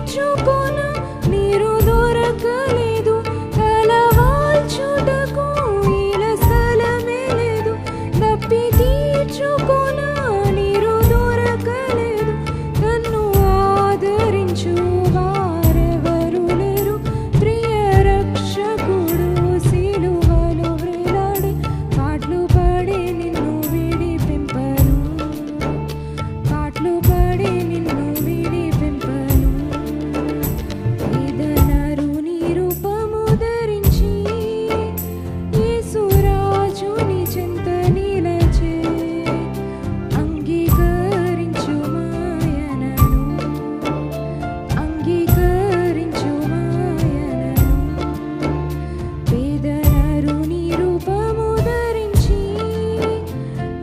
తీర్చుకొన నీరు దొరకలేదు, తలవాల్చుటకు ఇలా స్థలమే లేదు. తప్పి తీర్చుకొన నీరు దొరకలేదు, నన్ను ఆదరించు వారెవరు లేరు. ప్రియ రక్షకుడు సిలువలో వ్రేలాడి పాటలు పాడి నిన్ను విడిపింపను, పాటలు పాడి నిన్ను విడిపింపను. వేదనరు నీ రూపము ధరించి యేసురాజుని చెంత నిలచే అంగీకరించు మాయనను, అంగీకరించు మాయనను. వేదనరు నీ రూపము ధరించి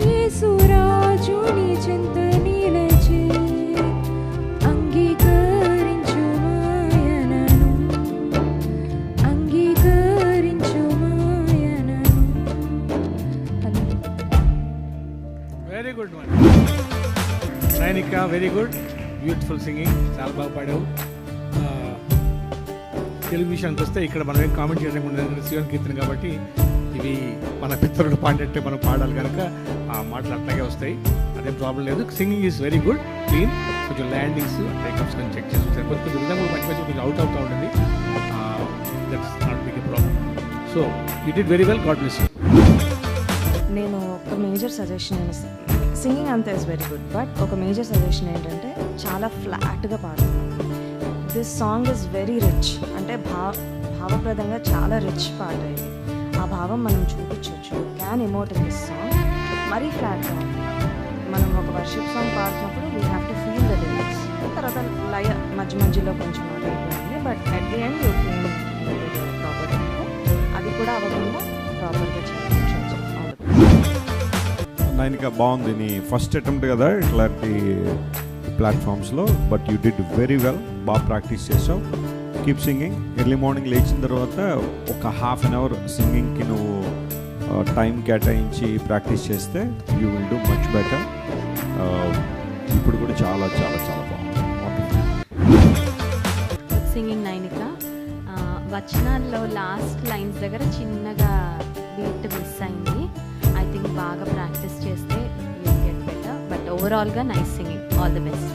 యేసురాజుని చెంత నిలచే అంగీకరించు మాయనను, అంగీకరించు మాయనను. Very good one Nainika, very good, beautiful singing, చాలా బాగా పాడావు. తెలుగు విషయానికి వస్తే ఇక్కడ మనం ఏం కామెంట్ చేయడానికి ఉండదు, శివన్ కీర్తన కాబట్టి ఇవి మన పితరులు పాడినట్టే మనం పాడాలి కనుక ఆ మాటలు అట్లాగే వస్తాయి, అదేం ప్రాబ్లం లేదు. Singing is very good, clean. కొంచెం ల్యాండింగ్స్ టేకప్స్ కానీ చెక్ చేసి కొంచెం విధంగా మధ్య మధ్య కొంచెం అవుట్ అవుతూ ఉంటుంది, that's not big problem. So you did very well, god bless you. నేను ఒక మేజర్ సజెషన్, సింగింగ్ అంతా ఇస్ వెరీ గుడ్, బట్ ఒక మేజర్ సజెషన్ ఏంటంటే చాలా ఫ్లాట్గా పాడుతున్నాను. This song is very rich, అంటే భావప్రదంగా చాలా రిచ్ పాట ఇది. ఆ భావం మనం చూపించవచ్చు, can emote in this song. మరీ ఫ్లాట్గా ఉంది. మనం ఒక వర్షిప్ సాంగ్ పాడుతున్నప్పుడు we have to feel the lyrics. తర్వాత లయ మధ్య మధ్యలో కొంచెం అయిపోయింది, but at the end you clean proper. అది కూడా అవ్వకుండా ప్రాపర్గా చేయవచ్చు. నైనిక, బాగుంది నీ ఫస్ట్ అటెంప్ట్ కదా ఇట్లాంటి ప్లాట్ఫామ్స్లో, but you did very well, బాగా ప్రాక్టీస్ చేసావు. Keep singing. ఎర్లీ మార్నింగ్ లేచిన తర్వాత ఒక హాఫ్ అన్ అవర్ సింగింగ్కి నువ్వు టైం కేటాయించి ప్రాక్టీస్ చేస్తే you will do much better. ఇప్పుడు కూడా చాలా చాలా చాలా బాగుంది. సింగింగ్ నైనిక, వచనాల్లో లాస్ట్ లైన్స్ దగ్గర చిన్నగా బీట్ మిస్ అయింది. ఐ థింక్ బాగా ప్రాక్టీస్ చేస్తే యూ గెట్ బెటర్, బట్ ఓవరాల్గా nice singing. All the best.